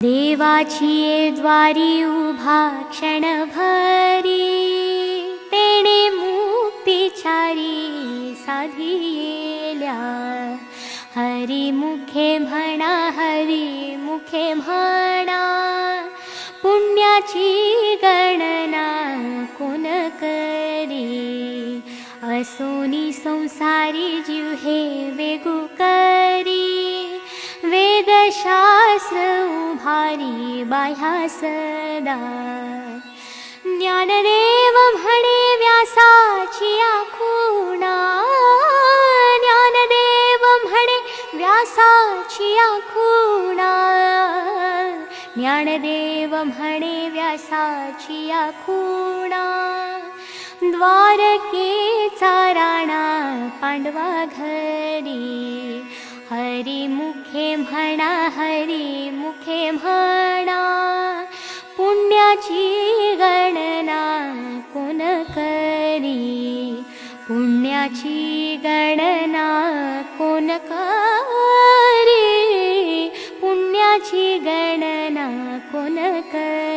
देवाची ये द्वारी उभा क्षणभरी, तेणे मुक्तिचारी साधियेल्या। हरी मुखे म्हणा, हरी मुखे म्हणा, पुण्याची गणना कोण करी। असोनी संसारी जीव हे वेगू करी, वेदशास्त्र उभारी बाह्या सदा। ज्ञानदेव म्हणे व्यासाची आखुणा, ज्ञानदेव म्हणे व्यासाची आखुणा, ज्ञानदेव म्हणे व्यासाची आखुणा। द्वारकेचा राणा पांडवा घरी, हरी मुखे म्हणा, हरी मुखे म्हणा, पुण्याची गणना कोण करी। पुण्याची गणना कोण करी, पुण्याची गणना कोण करी।